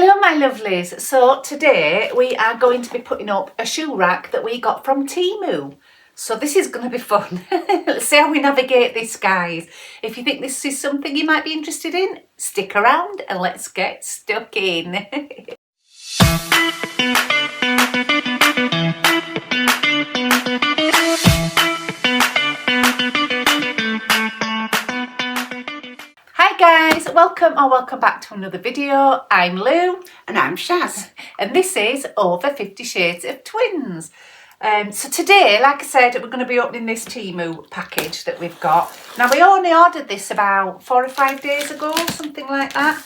Hello my lovelies, so today we are going to be putting up a shoe rack that we got from Temu. So this is going to be fun. Let's see how we navigate this, guys. If you think this is something you might be interested in, stick around and let's get stuck in. Hi guys, welcome back to another video. I'm Lou. And I'm Shaz. And this is Over 50 Shades of Twins. So today, like I said, we're going to be opening this Temu package that we've got. Now we only ordered this about 4 or 5 days ago, something like that.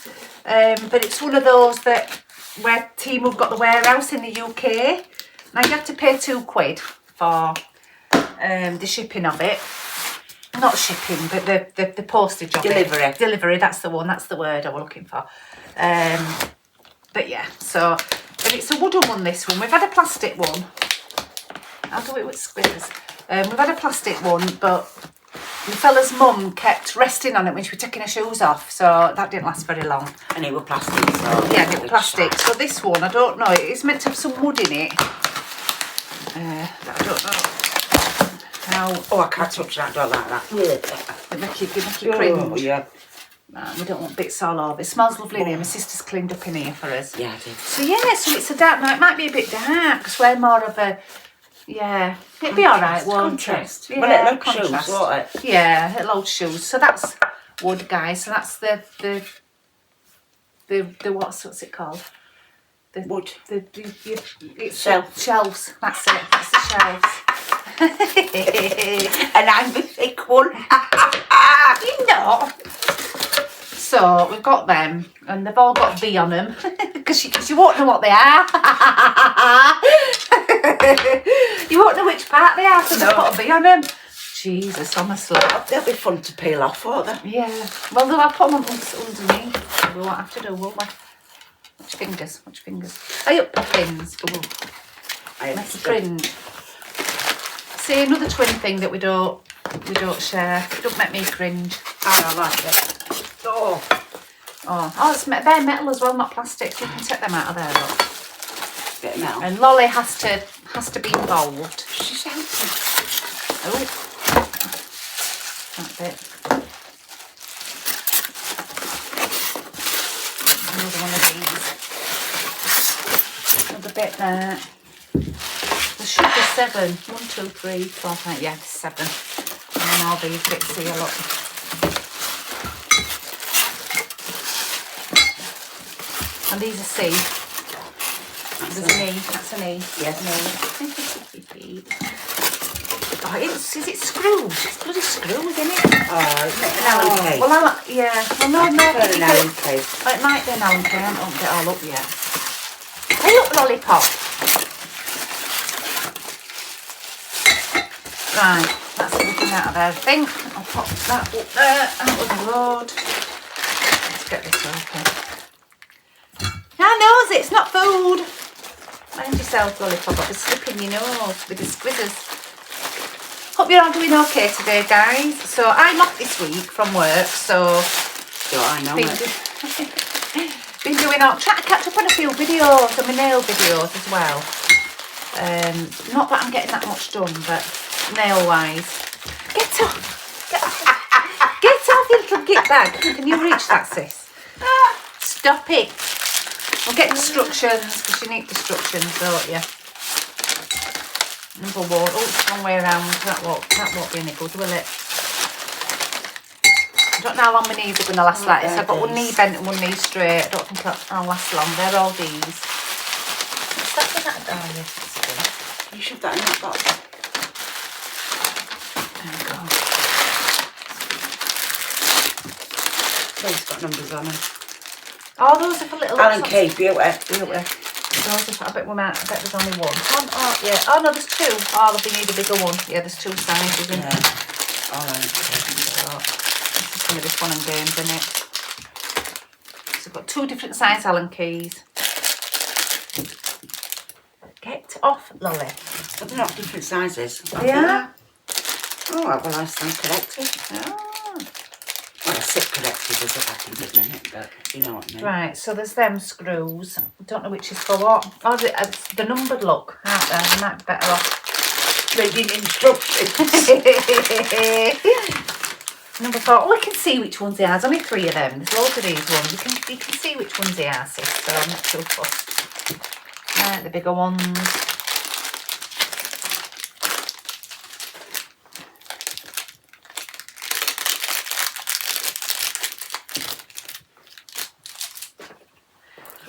But it's one of those that where Temu got the warehouse in the UK. Now you have to pay £2 for the shipping of it. Not shipping, but the postage of Delivery. it. Delivery, that's the one, that's the word I was looking for. But yeah, so, and it's a wooden one, this one. We've had a plastic one. I'll do it with squares. We've had a plastic one, but the fella's mum kept resting on it when she was taking her shoes off, so that didn't last very long. And it was plastic, so... Yeah, it was plastic. So this one, I don't know, it's meant to have some wood in it. I don't know. Oh, I can't touch that, don't like that. It make you cringe. Oh, yeah. We don't want bits all over. It smells lovely in here. My sister's cleaned up in here for us. Yeah, I did. So yeah, so it's a dark, now it might be a bit dark because we're more of a, yeah, it'd be alright, won't contrast. it? Yeah, Well, it'll contrast. shoes, won't it? Yeah, it'll hold shoes. So that's wood, guys. So that's the what's it called? The Wood. It's Shelf. Shelves. That's it. That's the shelves. And I'm the thick one. You know. So we've got them, and they've all got V on them because you won't know what they are. You won't know which part they are, so they put a V on them. Jesus, honestly. They'll be fun to peel off, won't they? Yeah. Well, I'll put them underneath. We won't have to do, will we? Watch fingers. Watch fingers. Are you up the pins? Make a print. See, another twin thing that we don't share. It don't make me cringe. I like it. Oh, it's bare metal as well, not plastic. You can take them out of there, look. Bit of metal. And Lolly has to be involved. She's helping. Oh, that bit. Another one of these. Another bit there. There should be 7. 1, 2, 3, 4, 5. Yeah, there's 7. And then all these bits here, look. And these are C. That's an E. That's an E. Yes. An E. Oh, is it screws? It's bloody screws, isn't it? Oh, isn't it an Allen key? Well, yeah. Well, no, I prefer an Allen key. It might be an Allen key. I haven't opened it all up yet. Hey, look, lollipop. Right, that's everything out of there, I think. I'll pop that up there, out of the road. Let's get this open. I knows it's not food. Mind yourself, lollipop. I'll be slipping your nose with the squizzers. Hope you're all doing okay today, guys. So I'm off this week from work, so I know it. Been doing all, trying to catch up on a few videos, and my nail videos as well. Not that I'm getting that much done, but nail wise. Get off! Get off, you little git bag. Can you reach that, sis? Stop it. We'll get instructions, because you need instructions, don't you? Number 1. Oh, it's the wrong way around. That won't be any good, will it? I don't know how long my knees are going to last like this. I've got one knee bent and one knee straight. I don't think I'll last long. They're all these. What's that in that diary? You shove that in that box. There we go. Those got numbers on them. Oh, those are for little... Allen key, beauty. Those are, I bet there's only one. Oh, yeah. Oh, no, there's 2. Oh, if you need a bigger one. Yeah, there's 2 sizes, isn't there? All right. So, this is going to be fun and games, isn't it? So, I've got 2 different size Allen keys. Get off, Lolly. But they're not different sizes. Yeah. Oh, well, I stand collected. Oh. Well, sit corrected as it happened at the minute, but you know what I mean. Right, so there's them screws. Don't know which is for what. Oh, the numbered look, aren't there? They might be better off. Reading instructions. Number 4. Oh, we can see which ones he has. Only 3 of them. There's loads of these ones. You can see which ones he has, so I'm not too fussed. Right, the bigger ones.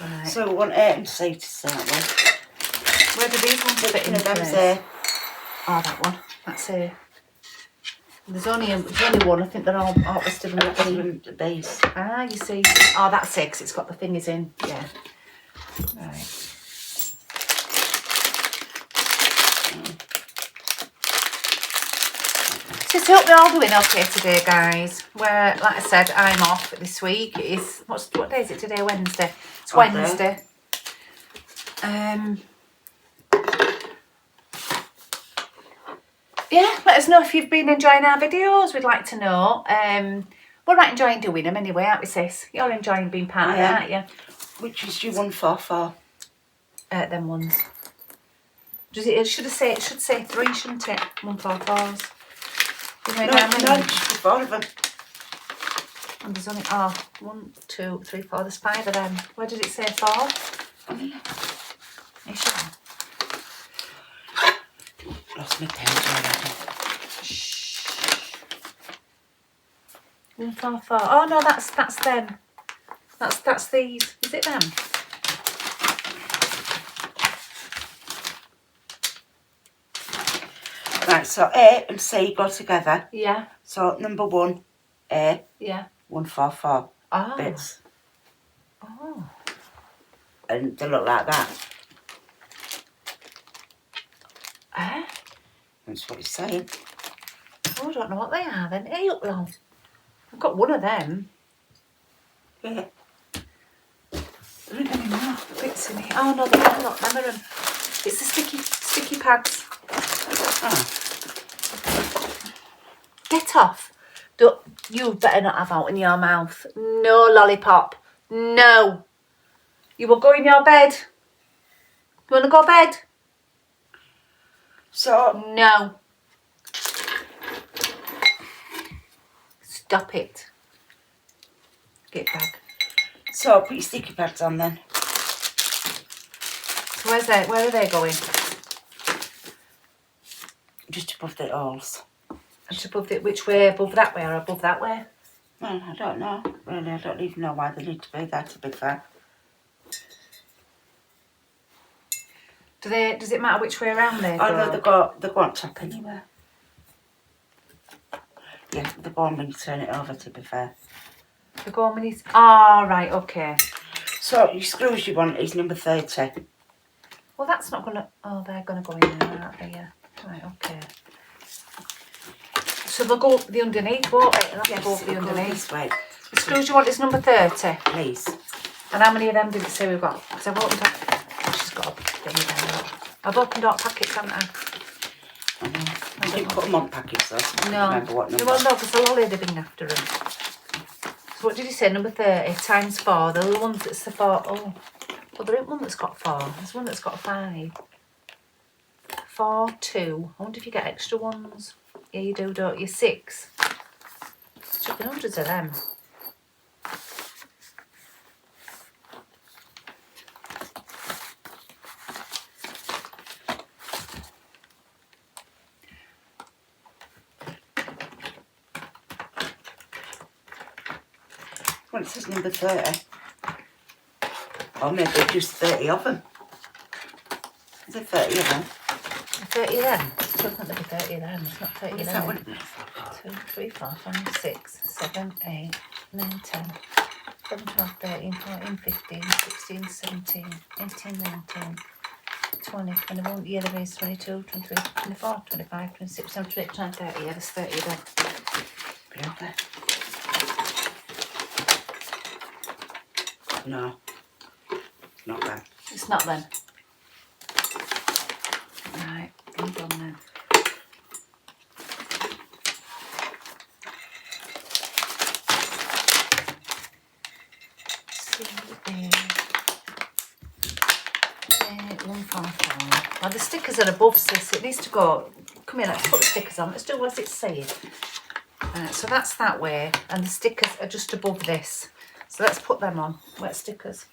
Right. So we want A and C to start with. Where do these ones fit in? Them's A. Oh, that one. That's A. There's only one. I think they're all listed in The base. Ah, you see. Oh, that's it, 'cause it's got the thingies in. Yeah. Right. So I hope we're all doing okay today, guys. Where, like I said, I'm off this week. It's what day is it today? Wednesday. It's Wednesday. Yeah, let us know if you've been enjoying our videos. We'd like to know. We're not enjoying doing them anyway, aren't we, sis? You're enjoying being part of it, aren't you? Which is your 144? Them ones. It should say 3, shouldn't it? 144s. You know, No, it should be 4 of them. And there's only 1, 2, 3, 4. There's 5 of them. Where did it say 4? Oh, yeah. Are you sure? Lost my pen already. Shh. 144. Oh no, that's them. That's these. Is it them? Right, so A and C go together. Yeah. So number 1, A. Yeah. 144 Oh. bits. Oh. And they look like that. Eh? That's what he's saying. Oh, I don't know what they are then. Hey, look, long. I've got one of them. Yeah. There aren't any more bits in here. Oh no, they're not. Them are them. It's the sticky pads. Oh. Get off. You better not have out in your mouth. No lollipop. No. You will go in your bed. You want to go to bed? So, No. Stop it. Get back. so put your sticky pads on then. So where are they going? Just above the holes. Just above it, which way? Above that way or above that way? Well, I don't know. Really, I don't even know why they need to be there, to be fair. Does it matter which way around they go? Oh no, they go on top anywhere. Yeah, they go on when you turn it over, to be fair. They go on when he's... Oh, right, okay. So, your screws you want is number 30. Well, that's not going to... Oh, they're going to go in there, aren't they? Yeah. Right, okay. So they'll go up the underneath, won't they? They'll have to go up the it'll go underneath. this way, The screws you want is number 30. please. And how many of them did it say we've got? Because I've opened up... She's got a thing there. I've opened up packets, haven't I? I know. You didn't put them on packets though. I can't No. remember what number. Well, no, because the lolly they've been after them. So what did you say? Number 30 times 4. They're the ones that's the 4. Oh, well, there isn't one that's got 4. There's one that's got 5. 4, 2. I wonder if you get extra ones. Yeah, you do, don't you? 6. Should be hundreds of them. Well, it says number 30. Or maybe just 30 of them. Is it 30 of them? 30 of them? It's not going to be 30 of them. It's not 30 of Is that them. one? 2, 3, 4, 5, 6, 7, 8, 9, 10, 11, 12, 13, 14, 15, 16, 17, 18, 19, 20, 21, yeah, there is 22, 23, 24, 25, 26, 27, 28, 29, 30, yeah, there's 30 of them. Really? No. Not that. It's not them. Right, I'm done then. 144. Well, the stickers are above, sis. It needs to go. Come here, let's put the stickers on. Let's do what it's saying. So that's that way, and the stickers are just above this. So let's put them on. Wet stickers.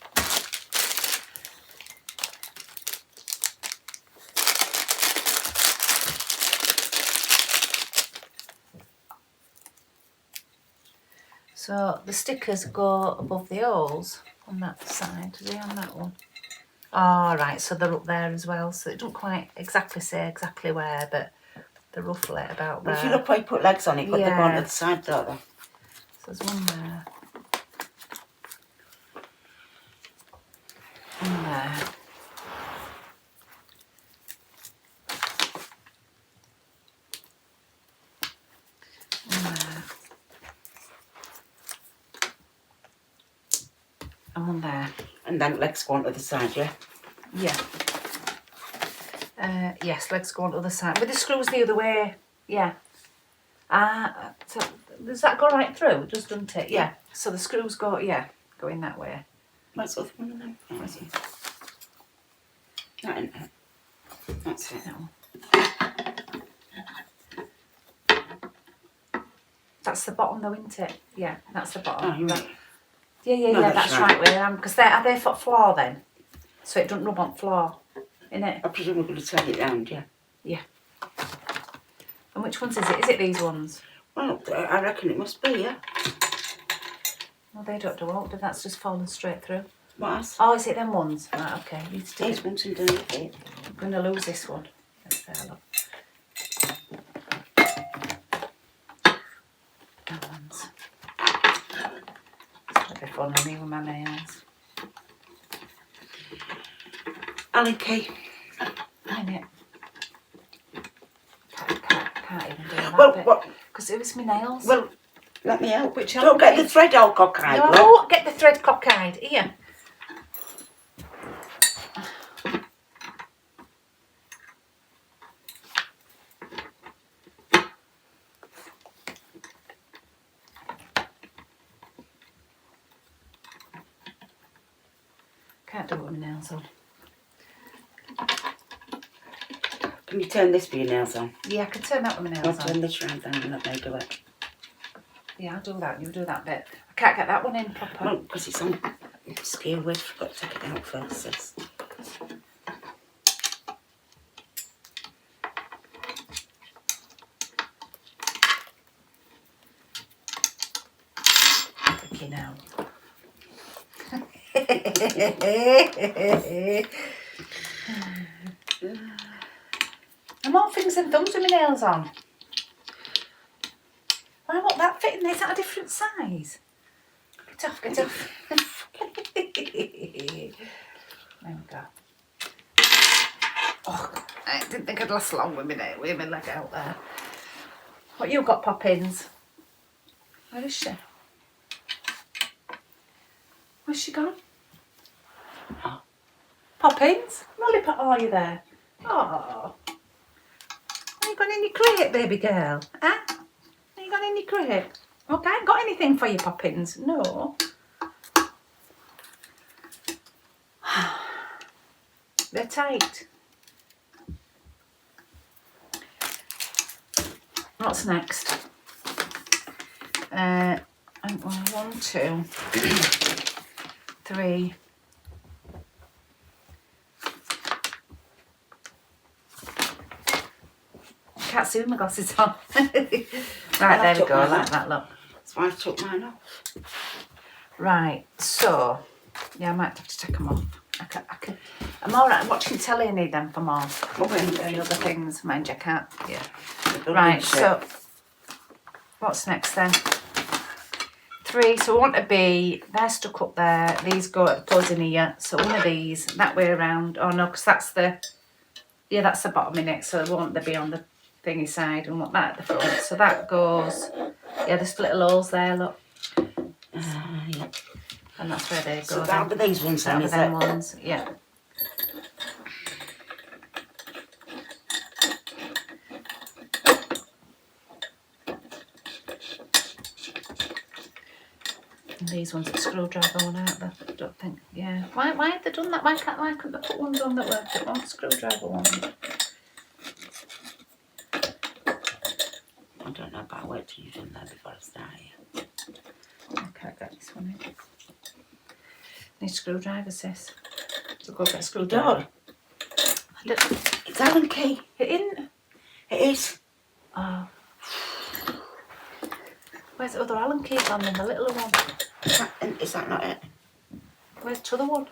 So the stickers go above the holes on that side. Are they on that one? Oh, right, so they're up there as well. So it don't quite exactly say exactly where, but they're roughly about there. If you look where you put legs on it, but they're on to the side, don't they? So there's one there. One there. One there. And one there. And then legs go on to the side, yeah? Yeah. Yes, legs go on to the other side. With the screws the other way. Yeah. So does that go right through? It does, doesn't it? Yeah. So the screws go, going that way. Where's the other one then? Where's it? That isn't it. That's it. No. That's the bottom though, isn't it? Yeah, that's the bottom. Oh, you're right. Yeah, No, that's right where I am. Because are they for floor then? So it doesn't rub on floor, innit? I presume we're going to turn it round, yeah? Yeah. And which ones is it? Is it these ones? Well, I reckon it must be, yeah. No, they don't do all. That's just falling straight through. What else? Oh, is it them ones? Right, okay. Need to do These ones underneath it. I'm going to lose this one. Let's have a look. That one's. It's a bit fun on me with my nails. Alan Kay. Minute. Can't even do that. Well, what? Because it was my nails. Well, let me help. Which Don't get the thread all cockeyed. No, look. get the thread cockeyed. Here. Can't do it with my nails on. Can you turn this for your nails on? Yeah, I can turn that with my I'll nails turn on. this round then and let me do it. Yeah, I'll do that. You do that bit. I can't get that one in proper. Well, because it's on scale width. I've got to take it out first, sis. Freaking out. I'm more fingers and thumbs with my nails on. Why won't that fit in there? Is that a different size? Get off, get off. There we go. Oh, I didn't think I'd last long with my leg out there. What you got, Poppins? Where is she? Where's she gone? Oh. Poppins? Lollipop, are you there? Oh. Have you gone in your crate, baby girl? Huh? Have you gone in your crate? Okay, I ain't got anything for you, Poppins. No. They're tight. What's next? 1, 2, 3. Can't see with my glasses on. Right, there we go. I like that look. That's why I took mine off. Right, so yeah, I might have to take them off. I'm alright watching telly. I need them for more and other things. Mind you, I can't. Yeah. Right, so what's next then? 3. So we want a B. They're stuck up there. These goes in here. So one of these that way around. Oh no, because that's the that's the bottom in it. So we want the B on the thingy side and want that at the front. So that goes. Yeah, there's little holes there. Look. Yeah. And that's where they go. So that'll be these ones then, That'll be is them it? ones. Yeah. these ones are screwdriver one, aren't they? I don't think. Yeah. Why have they done that? Why couldn't they put ones on that weren't screwdriver ones? I don't know, but I'll wait till you've done that before I start here. Okay, I got this one in. Need screwdriver, sis. So go get a screwdriver. It's Allen key. It isn't. It is. Oh. Where's the other Allen key gone then? The little one. Is that not it? Where's the other one?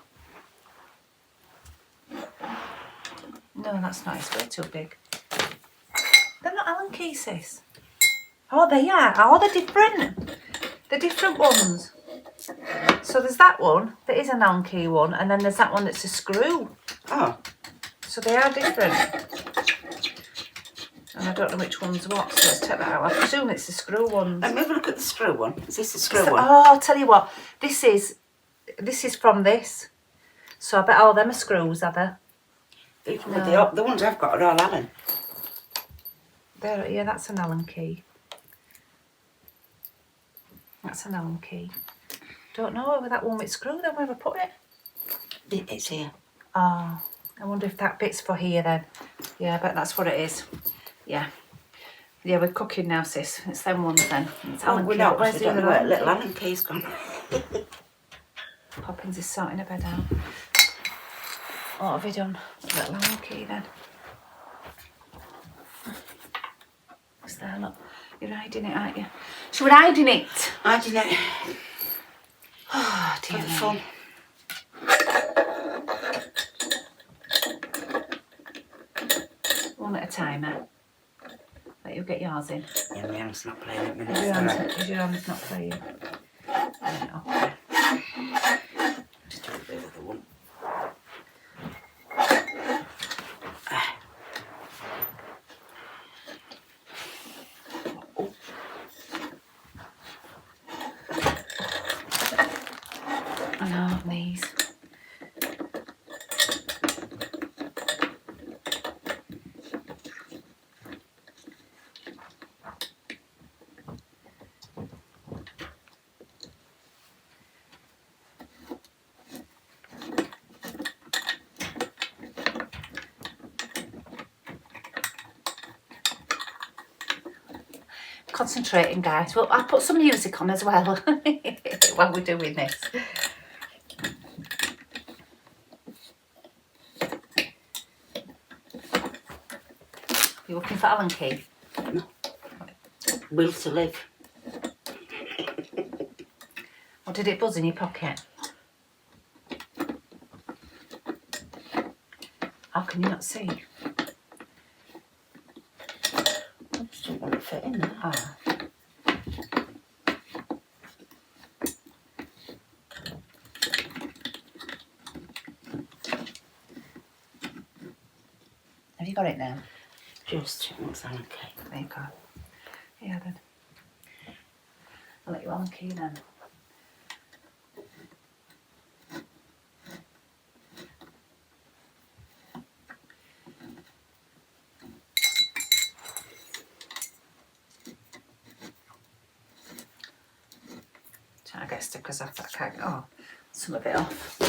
No, that's not. It's way too big. They're not Allen keys, sis. Oh, they are. Oh, they're different. They're different ones. So there's that one that is an Allen key one, and then there's that one that's a screw. Oh. So they are different. And I don't know which one's what, so let's take that out. I presume it's the screw ones. Let me have a look at the screw one. Is this the screw one? Oh, I'll tell you what. This is from this. So I bet all them are screws, are they? No. The ones I've got are all Allen. Yeah, that's an Allen key. That's an Allen key. Don't know whether that one with screw, then where have I put it? It's here. Oh, I wonder if that bit's for here then. Yeah, I bet that's what it is. Yeah. Yeah, we're cooking now, sis. It's them ones then. It's Allen key. Where's the other one? Little Allen key's gone. Poppins is sorting a bed out. What have we done? Little Allen key then. What's there? Look. You're hiding it, aren't you? So we're hiding it. Hiding it. Oh, dear me. Fun. One at a time, eh? Let you get yours in. Yeah, my hand's not playing at Is your hand's not playing? Right, okay. Just do a bit of the one. I know, these. Concentrating, guys. Well, I'll put some music on as well while we're doing this. You looking for Allen key? No. Will to live. Or did it buzz in your pocket? How can you not see? I just don't want it to fit in there. Ah. Have you got it now? Just what's Allen key? There you go. Yeah then. I'll let you Allen key then. Trying to get stickers off that cake. Oh, some of it off.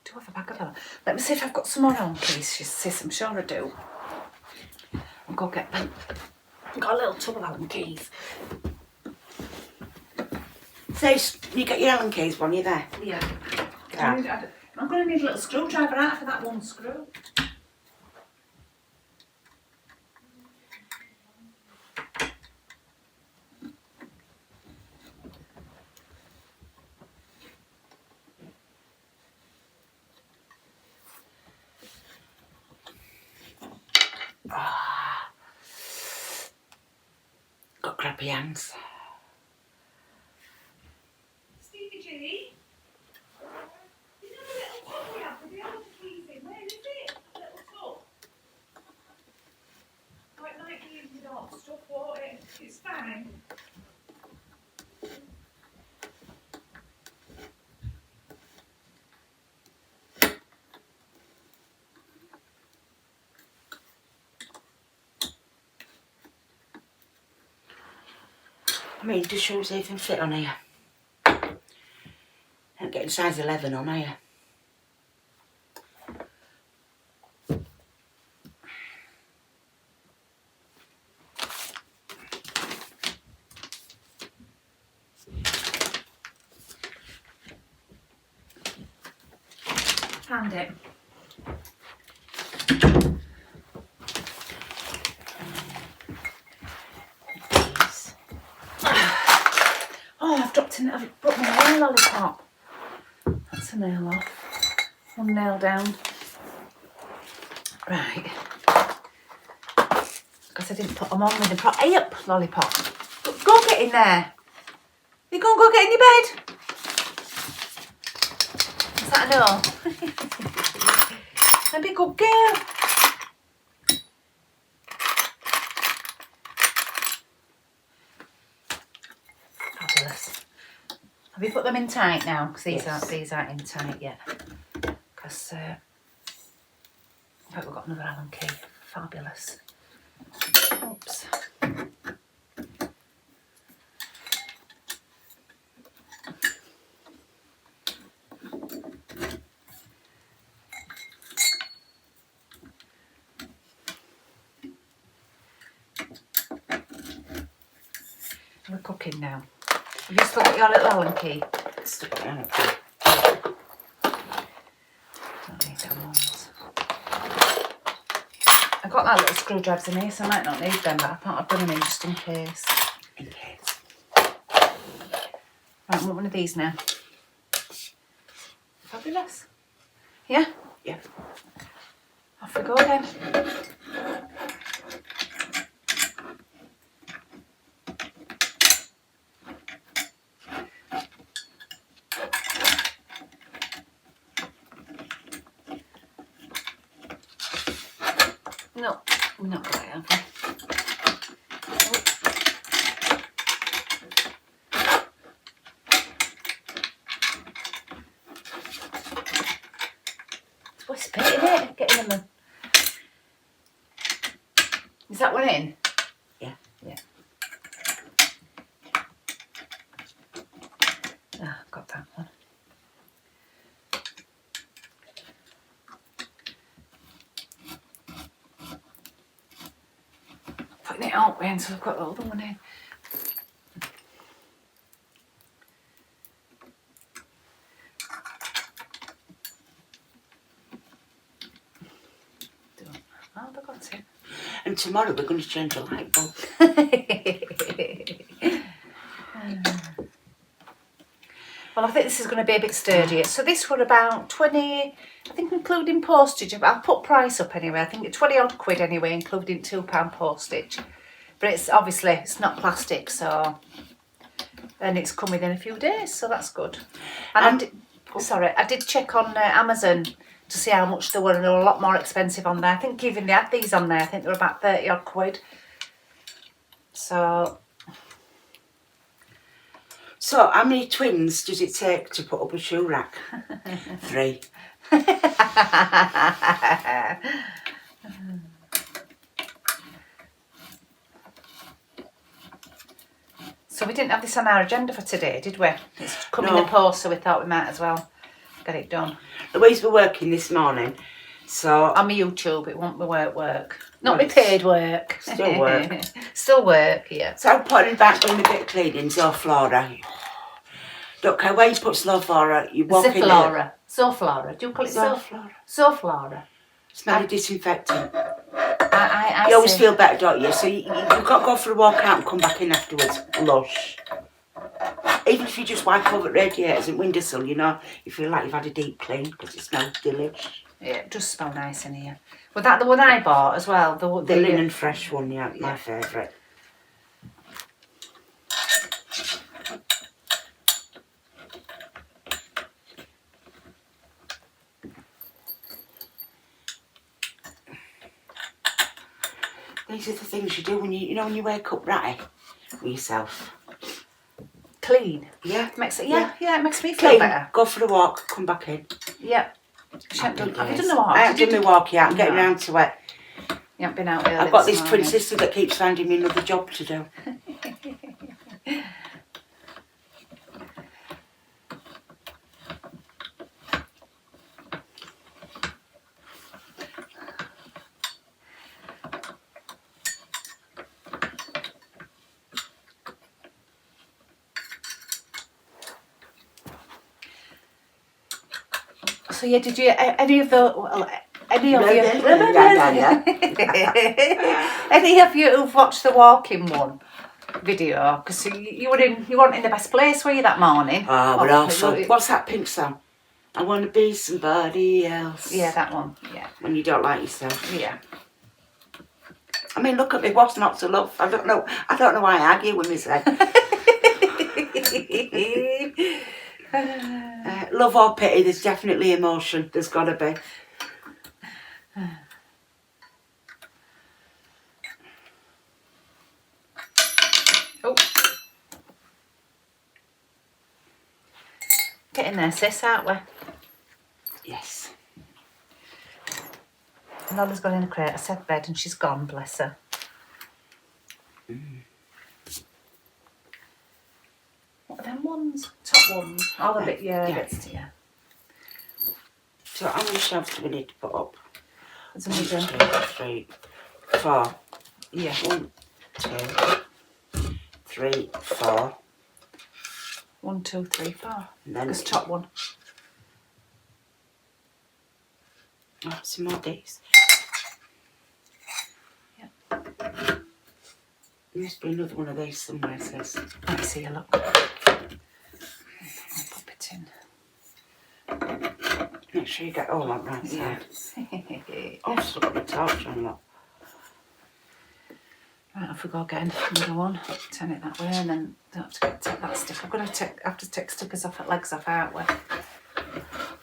Do I have a bag of them? Let me see if I've got some more Allen keys, sis. I'm sure I do. I'll go get them. I've got a little tub of Allen keys. So you got your Allen keys when you're there? Yeah. Yeah. I'm going to need a little screwdriver out for that one screw. Got crappy hands. Stevie G? You know the little tub we have with the Allen keys in? Where is it? Little tub. Oh, it might be in the dog stuff, won't it? It's fine. mean, do shoes even fit on here? I'm getting size 11 on here. Found it. Oh, I've dropped in. I've brought my nail lollipop. That's a nail off. One nail down. Right. Because I didn't put them on with the prop. Hey up, lollipop. Go get in there. You go get in your bed. Is that a no? Be a good girl. Fabulous. Have you put them in tight now? Because these aren't in tight yet. Because in fact we've got another Allen key. Fabulous. Oops. We're cooking now. Have you still got your little Allen key? Still got the Allen key. Don't need them ones. I've got that little screwdrivers in here, so I might not need them, but I thought I'd bring them in just in case. In case. Right, I want one of these now. Fabulous. Yeah? Yeah. Off we go then. No, we're not quite, have we? It's wispy, isn't it? Getting them. Is that one in? Yeah. Yeah. Ah, got that one. Putting it out then, so I've got the other one in. Oh, I got it. And tomorrow we're going to change the light bulb. Well, I think this is going to be a bit sturdier. So this were about 20, I think including postage. I'll put price up anyway. I think it's 20 odd quid anyway, including £2 postage. But it's obviously, it's not plastic, so, and it's come within a few days, so that's good. And I did check on Amazon to see how much they were, and they were a lot more expensive on there. I think even they had these on there, I think they were about 30 odd quid. So how many twins does it take to put up a shoe rack? 3. So we didn't have this on our agenda for today, did we? It's come in the post, so we thought we might as well get it done. Louise were working this morning, so... On my YouTube, it won't be work. Not my paid work. Still work. Still work, yeah. So I'm putting back doing a bit of cleaning, Zoflora. Don't care where you put Zoflora, you walk in there. Zoflora. Do you call it Zoflora? Zoflora. Smell of disinfectant. I you always feel better, don't you? So you've got to go for a walk out and come back in afterwards. Lush. Even if you just wipe over radiators and windowsill, you know, you feel like you've had a deep clean because it smells delish. Yeah, it does smell nice in here. Was that the one I bought as well? The linen fresh one, yeah, my favourite. These are the things you do when when you wake up ratty with yourself. Clean. Yeah. Makes it, it makes me feel better. Go for a walk, come back in. Yeah. Have you done the walk? I haven't done my walk yet, I'm getting round to it. You haven't been out early. I've got this twin sister that keeps finding me another job to do. So yeah, did you any of the any of you any of you who've watched the walking one video? Because you weren't in the best place, were you, that morning? Oh, but also, what's that pink song? I want to be somebody else. Yeah, that one. Yeah. When you don't like yourself. Yeah. I mean, look at me. What's not to love? I don't know why I argue with myself. Love or pity, there's definitely emotion. There's got to be. Oh. Getting there, sis, aren't we? Yes. Nola's gone in a crate. I said bed and she's gone, bless her. What are them ones? Top ones? Oh, the bit, yeah. Bits, yeah. So how many shelves do we need to put up? There's a 1, middle. 2, 3, 4. Yeah. 1, 2, 3, 4. 1, 2, 3, 4. And then This top one. Oh, some more days. Yeah. There must be another one of these somewhere, sis. Let me see a look. I'll pop it in. Make sure you get all that right side. Oh, I've still got the torch on, look. Right, off we go again. Another one. Turn it that way and then don't have to take that stick. I'm going to have to take stickers off, legs off, aren't we?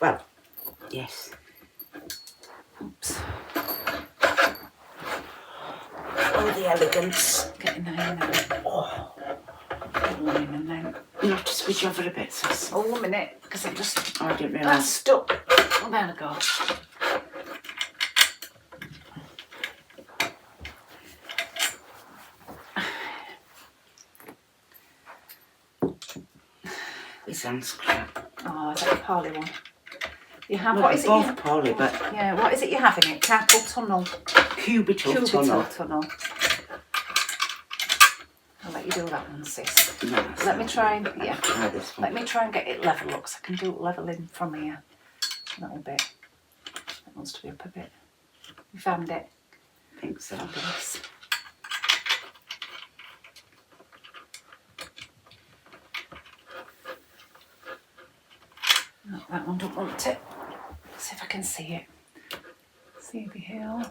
Well, yes. Oops. Oh, the elegance. Getting there now. Oh. One in and then. You have to switch over a bit, sis. Oh, a minute, because it just. Oh, I didn't That's realise. stuck. Oh, there we go. This hand's crap. Oh, is that the Polly one? You have, Well, what is it? both poorly, but Yeah, what is it you have in it? Carpal tunnel. cubital tunnel. tunnel. I'll let you do that one, sis. No, Let me try and, yeah. try this one. Let me try and get it level up, so I can do leveling from here a little bit. That wants to be up a bit. You found it? I think so. Fabulous. No, that one don't want it. See if I can see it. See if you hear.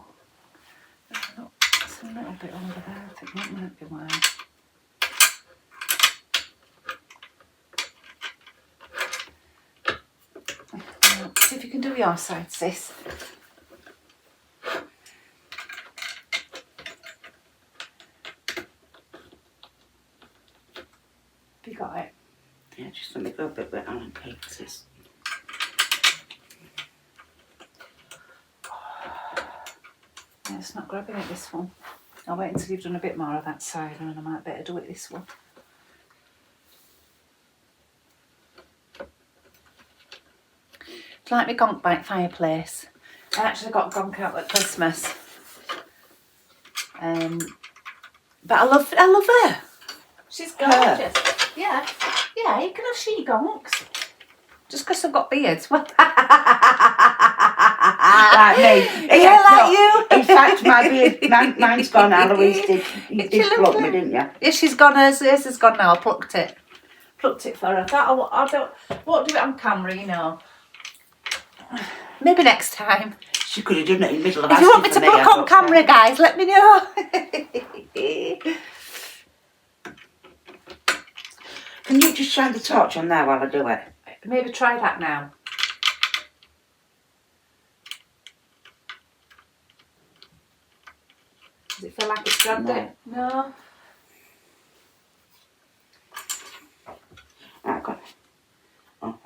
Oh, it's a little bit over there. I think that might be why. See if you can do your side, sis. Have you got it? Yeah, just let me go a bit with Allen paper, sis. Yeah, it's not grabbing it, this one. I'll wait until you've done a bit more of that side and then I might better do it this one. Do you like my gonk bite fireplace? I actually got gonk out at Christmas. But I love her. She's gorgeous. Yeah, yeah, you can have she gonks. Just because I've got beards. Like me. Yeah, like you. In fact, my beard, mine's gone. Eloise did. You did pluck me, didn't you? Yeah, she's gone. Hers is gone now. I plucked it. Plucked it for her. I won't do it on camera, you know. Maybe next time. She could have done it in the middle of If you want me to pluck on camera, guys, let me know. Can you just shine the torch on there while I do it? Maybe try that now. Does it feel like it's grabbed it? No. I got it. Oh.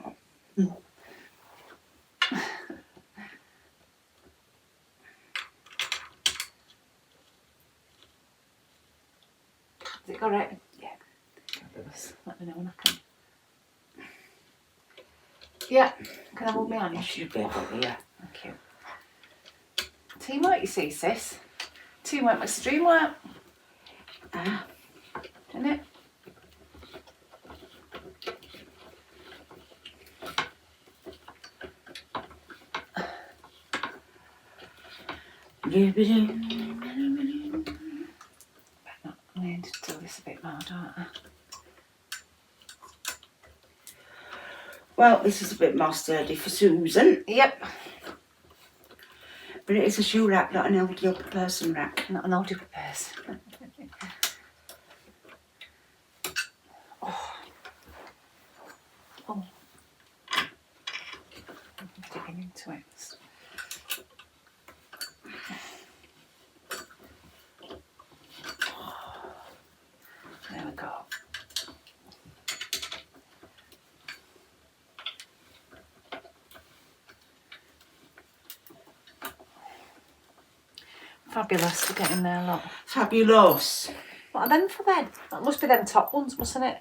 Has it got it? Yeah. Fabulous. Let me know when I can. Yeah. Can I hold my hand? You should be able to, yeah. Thank you. Teamwork, you see, sis. Teamwork makes the dream work. Isn't it? I need to do this a bit more, don't I? Well, this is a bit more sturdy for Susan. Yep. But it is a shoe rack, not an elderly person rack. Not an elderly person. Oh. Oh. I'm digging into it. There we go. Fabulous to get in there, look. Fabulous. What are them for then? That must be them top ones, mustn't it?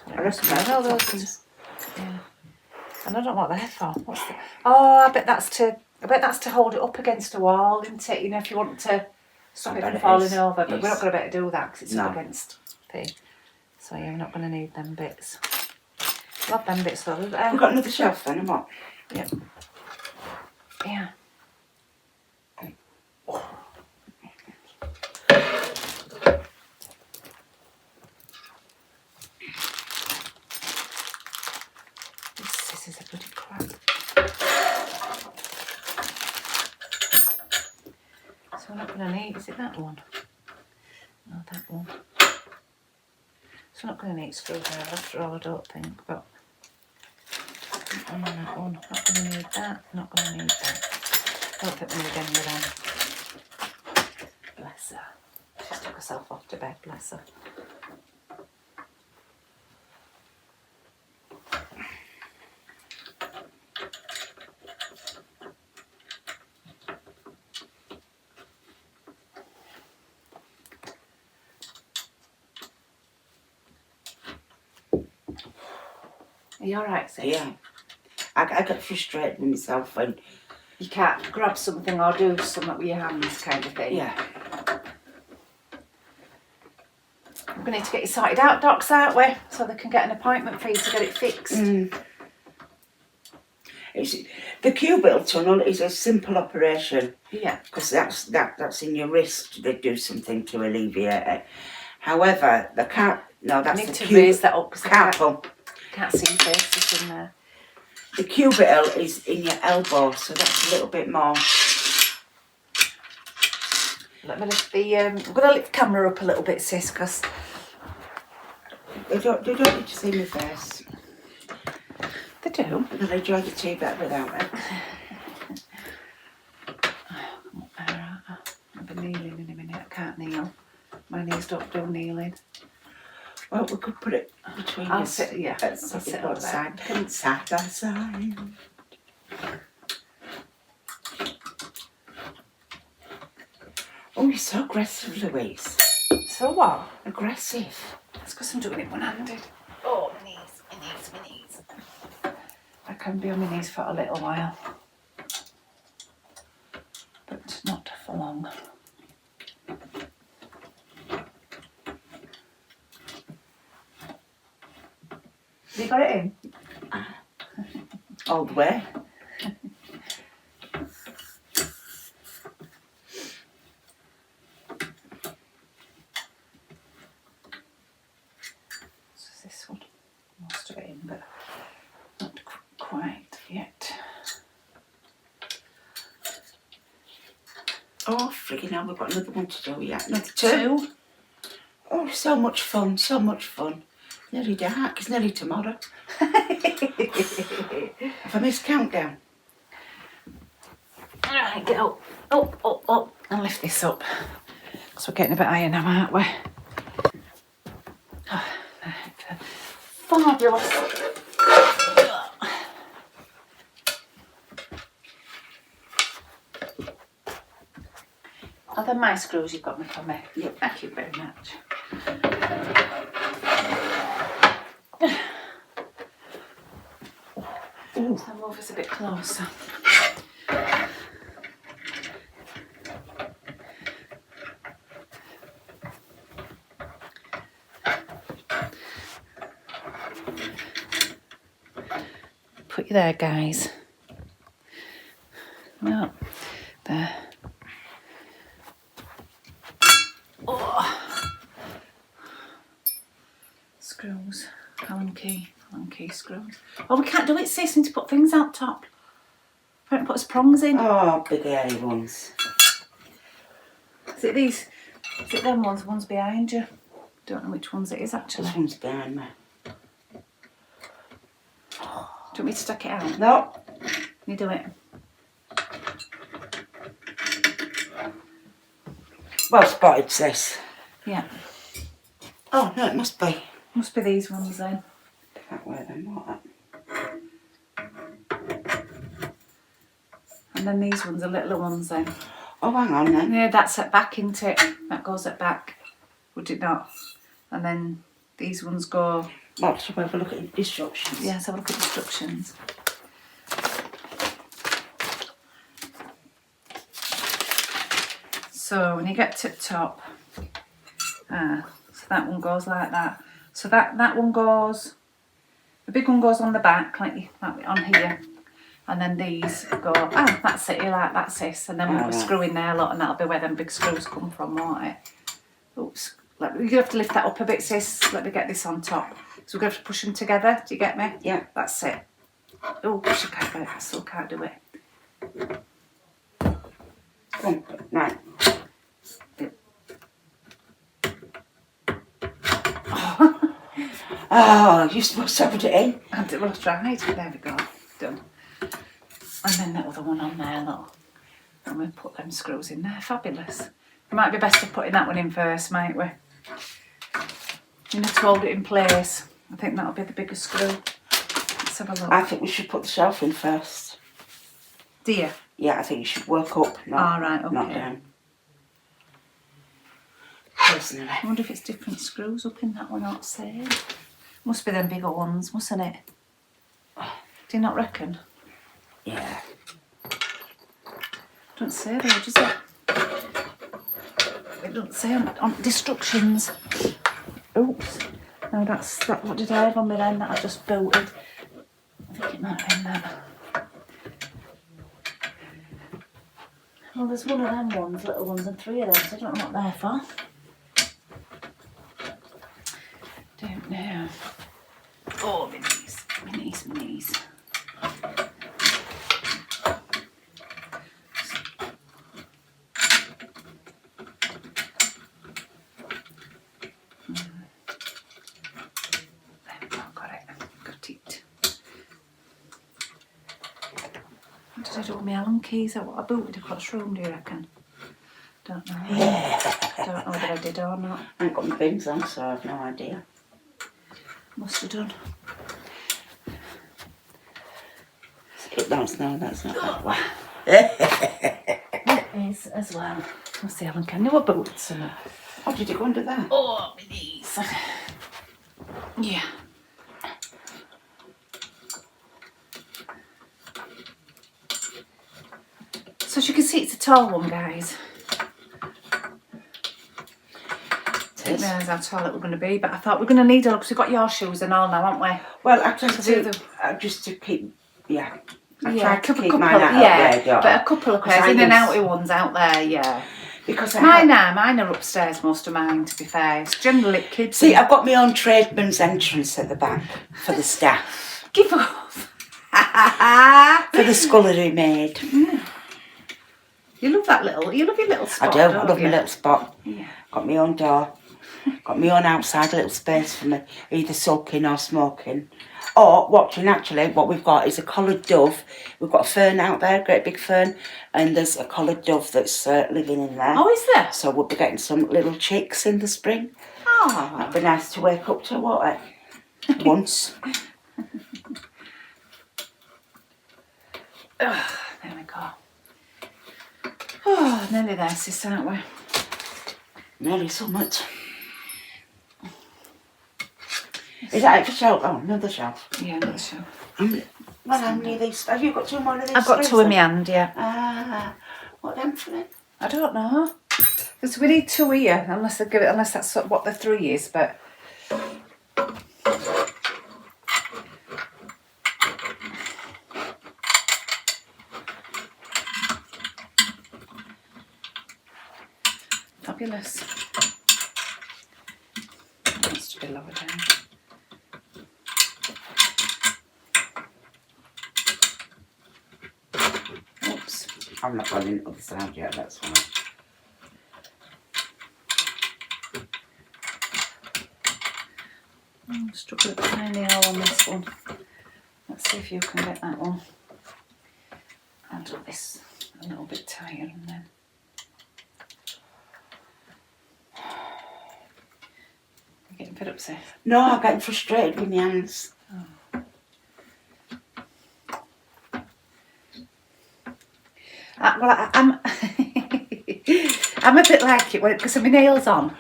I reckon I that's know the those top ones. Yeah. And I don't know what they're for. What's the... Oh, I bet that's to hold it up against a wall, isn't it? You know, if you want to stop it from falling over. But we're not going to be able to do that because it's up against thing. So yeah, we're not going to need them bits. Love them bits though. We've got another shelf then, what? Yep. Yeah. This is a bloody crap. So we're not going to need, is it that one? No, that one. So we're not going to need a screwdriver after all, I don't think, but that one. Not going to need that, not going to need that. I don't think we need any of them. Bless her. She's took herself off to bed, bless her. Are you alright, sis? Yeah. I get frustrated with myself when you can't grab something or do something with your hands, kind of thing. Yeah. We're going to need to get you sorted out, docs, aren't we? So they can get an appointment for you to get it fixed. It's, the cubital tunnel is a simple operation. Yeah. Because that's in your wrist. They do something to alleviate it. However, the that's need the to raise that up because carpal. Can't see faces in there. The cubital is in your elbow, so that's a little bit more. Let me lift the. I'm going to lift the camera up a little bit, sis, because They don't need to see my face. they do. They'll enjoy the tea better without it. I'll be kneeling in a minute. I can't kneel. My knees don't do kneeling. Well, we could put it between I'll us. sit. Yeah, I'll sit on side by side. Oh, you're so aggressive, Louise. So what? Aggressive. That's because I'm doing it one-handed. Oh, my knees, my knees, my knees. I can be on my knees for a little while, but not for long. Have you got it in? All the way. So this one, most of it in, but not quite yet. Oh, friggin' hell, we've got another one to do yet. Another two. Oh, so much fun, so much fun. Nearly dark, it's nearly tomorrow. Have I missed countdown? Alright, get up, up, up, up, and lift this up. Because we're getting a bit higher now, aren't we? Oh, fabulous. Are they my screws you've got me for me? Yep. Thank you very much. Ooh. So move us a bit closer. Put you there, guys. No, there. Oh. Screws. Allen key screws. Oh, we can't do it, sis. We need to put things out top. We don't put us prongs in. Oh, big hairy ones. Is it these? Is it them ones? One's behind you. Don't know which ones it is actually. This one's behind me. Do you want me to stick it out? No. You do it. Well spotted, sis. Yeah. Oh, no, it must be. Must be these ones then. That way then, what? And then these ones are littler ones then. Oh, hang on then. Yeah, that's at back, isn't it? That goes at back. Would it not? And then these ones go... Well, let's have a look at the instructions. Yeah, let's have a look at instructions. So when you get to the top, so that one goes like that. So that one goes, the big one goes on the back, like on here. And then these go, that's it, you like that, sis. And then we'll put a screw in there, look, and that'll be where them big screws come from, won't it? Oops, you have to lift that up a bit, sis. Let me get this on top. So we're going to have to push them together, do you get me? Yeah. That's it. Oh, gosh, I can't get it, I still can't do it. Come on, right. Oh, you're supposed to put it in. Well, I tried. There we go. Done. And then the other one on there, look. And we'll put them screws in there. Fabulous. It might be best to putting that one in first, might we? You need to hold it in place. I think that'll be the biggest screw. Let's have a look. I think we should put the shelf in first. Do you? Yeah, I think you should work up, not right, okay. down. Personally. I wonder if it's different screws up in that one, not same. Must be them bigger ones, mustn't it? Do you not reckon? Yeah. Don't say though, does it? It doesn't say on the instructions. Oops. No, that's that. What did I have on me then that I just bolted? I think it might have been that. Well, there's one of them ones, little ones, and three of them, so I don't know what they're for. Don't know. Oh, my knees, my knees, my knees. There we go, got it. Got it. What did I do with my Allen keys? What I booted across the room, do you reckon? Don't know. Don't know whether I did or not. I ain't got my bins on, so I've no idea. Must have done. No, that's not that way. It is as well. Must see, Alan, can you have boots in it? Oh, did it go under there? Oh, my knees. Yeah. So as you can see, it's a tall one, guys. I didn't realise how tall it was going to be, but I thought we're going to need it because we've got your shoes and all now, haven't we? Well, I tried to, just to keep, yeah. I tried to keep mine out there, but a couple of pairs, in and outy ones out there, yeah. Because mine are upstairs, most of mine, to be fair. It's generally kids. See, I've got my own tradesman's entrance at the back for the staff. Give off. For the scullery maid. Mm. You love your little spot. I do, I love my little spot. Yeah. Got my own door. Got my own outside little space for me, either sulking or smoking. Or watching, actually, what we've got is a collared dove. We've got a fern out there, a great big fern, and there's a collared dove that's living in there. Oh, is there? So we'll be getting some little chicks in the spring. Oh. That'd be nice to wake up to, won't it? Once. There we go. Oh, nearly there, sis, aren't we? Nearly summit. Is that it for shelf? Oh, another shelf. Yeah, another shelf. How many of these? Have you got two more of these? I've got two in my hand, yeah. What are them for then? I don't know. Because we need two here, unless they give it, unless that's what the three is, but. Fabulous. lower down. Oops. I'm not going in the other side yet, that's fine. Struck a tiny hole on this one. Let's see if you can get that one. I'll do this a little bit tighter and then. You're getting fed up, Seth? No, I'm getting frustrated with my hands. Oh. I'm I'm a bit like it because of my nails on.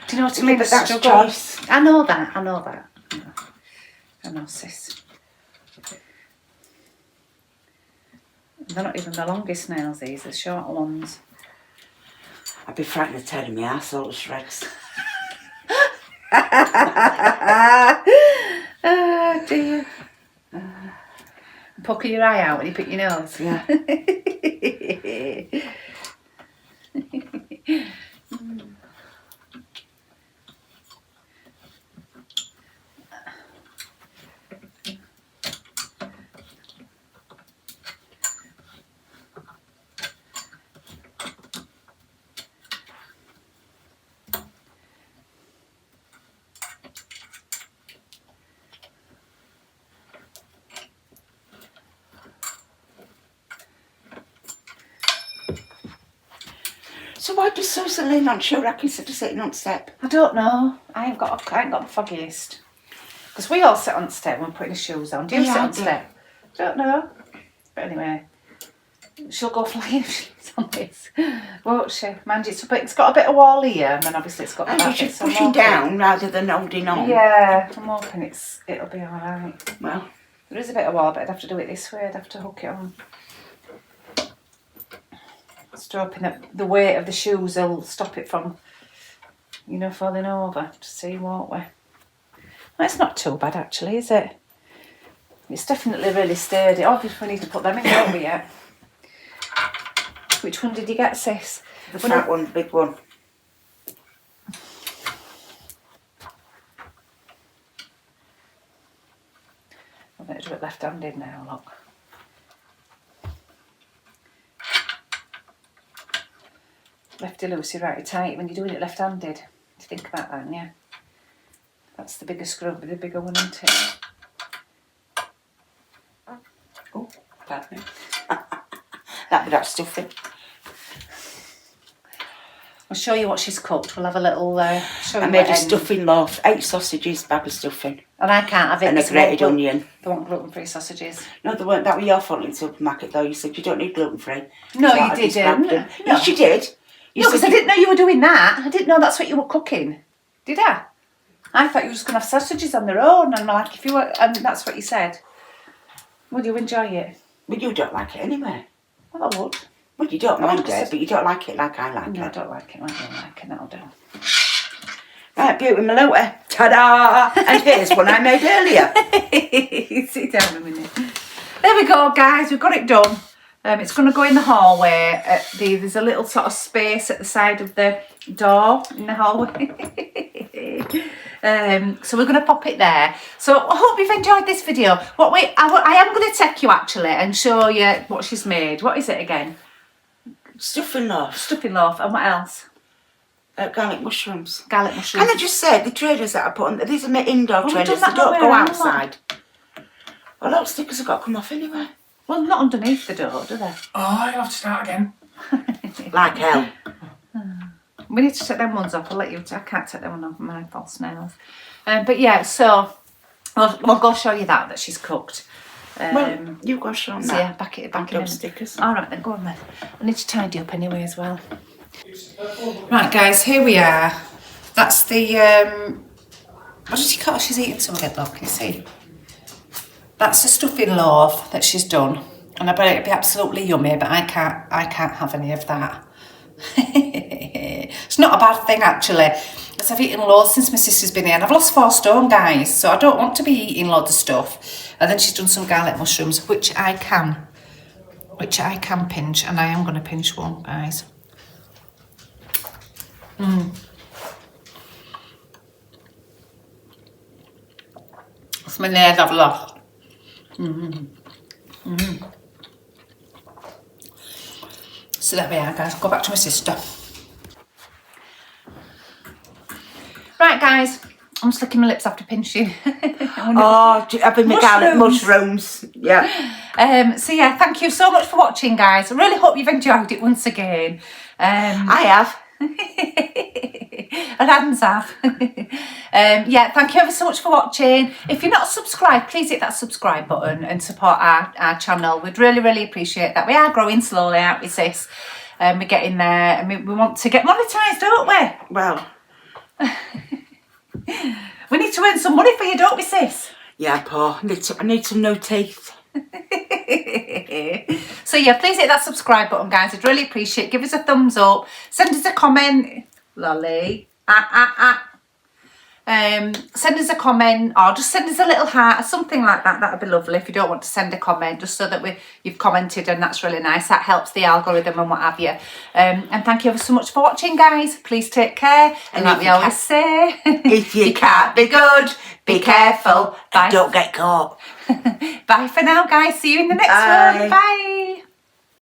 Do you know what I mean? But that's struggle. choice. I know that. I know, sis. They're not even the longest nails, these, the shorter ones. I'd be frightened of tearing my arsehole to shreds. Oh dear. Poke your eye out when you pick your nose. Yeah. So why does Susan lean on shoe rack instead of sitting on step? I don't know. I ain't got the foggiest. Because we all sit on step when we're putting the shoes on. Do you sit on step? Don't know. But anyway, she'll go flying if she's on this, won't she? Mind you, it's got a bit of wall here, and then obviously it's got And that she's pushing down rather than holding on. Yeah, I'm hoping it'll be alright. Well, there is a bit of wall, but I'd have to do it this way. I'd have to hook it on. Just hoping that the weight of the shoes will stop it from, falling over. To see, won't we? Well, it's not too bad actually, is it? It's definitely really sturdy. Obviously, we need to put them in, don't we, yet? Which one did you get, sis? the fat one, the big one. I'm going to do it left-handed now, look. Lefty loosey, righty tight. When you're doing it left-handed, think about that, yeah. That's the bigger screw, the bigger one, isn't it? Oh, pardon me. That would have stuffing. I'll show you what she's cooked. We'll have a little show you. I made a stuffing loaf, 8 sausages, bag of stuffing. And I can't have it. And a grated onion. They want gluten-free sausages. No, they weren't. That was your fault in the supermarket though. You said you don't need gluten-free. No, So you I just didn't. grabbed them. No. Yes, you did. You No, because said I didn't know you were doing that. I didn't know that's what you were cooking. Did I? I thought you were just going to have sausages on their own. And like, if you were, and that's what you said. Would you enjoy it? But you don't like it anyway. Well, I would. Well, you don't mind it, but you don't like it like I like No, I it. don't like it like you like it. That'll do. Right, beauty Malota. Ta-da! And here's one I made earlier. Sit down a minute. There we go, guys. We've got it done. It's going to go in the hallway. There's a little sort of space at the side of the door in the hallway. So we're going to pop it there. So I hope you've enjoyed this video. I am going to take you actually and show you what she's made. What is it again? Stuffing loaf. Stuffing loaf. And what else? Garlic mushrooms. Garlic mushrooms. Can I just say, the trainers that I put on, these are my indoor we've trainers, done they that don't nowhere, go haven't we? outside. Well, those stickers have got to come off anyway. Well, not underneath the door, do they? Oh, you'll have to start again. Like hell. We need to take them ones off. I'll let you. I can't take them off my false nails. But yeah, so we'll go show you that she's cooked. Well, you go show them So that. yeah, back it in. Those stickers. All right, then go on then. I need to tidy up anyway as well. Right, guys, here we are. That's the what does she call? She's eating some of it. Look, can you see? That's the stuffing loaf that she's done, and I bet it'd be absolutely yummy. But I can't have any of that. It's not a bad thing actually, because I've eaten loads since my sister's been here, and I've lost 4 stone, guys. So I don't want to be eating loads of stuff. And then she's done some garlic mushrooms, which I can pinch, and I am going to pinch one, guys. My nails have lost. So there we are, guys. I'll go back to my sister. Right, guys. I'm just licking my lips after pinching. Oh, I've been making mushrooms. Yeah. So yeah, thank you so much for watching, guys. I really hope you've enjoyed it once again. I have. And Adam's have. Yeah, thank you ever so much for watching. If you're not subscribed, please hit that subscribe button and support our channel. We'd really, really appreciate that. We are growing slowly, aren't we, sis? We're getting there, and we want to get monetised, don't we? Well. We need to earn some money for you, don't we, sis? Yeah, Paul. I need some no teeth. So yeah, please hit that subscribe button, guys. I'd really appreciate it. Give us a thumbs up. Send us a comment. Lolly. Send us a comment, or just send us a little heart or something like that. That'd be lovely. If you don't want to send a comment, just so that you've commented, and that's really nice. That helps the algorithm and what have you. And thank you ever so much for watching, guys. Please take care, and like we always say, if you can't be good, be careful. Bye. Don't get caught. Bye for now, guys. See you in the next one. Bye.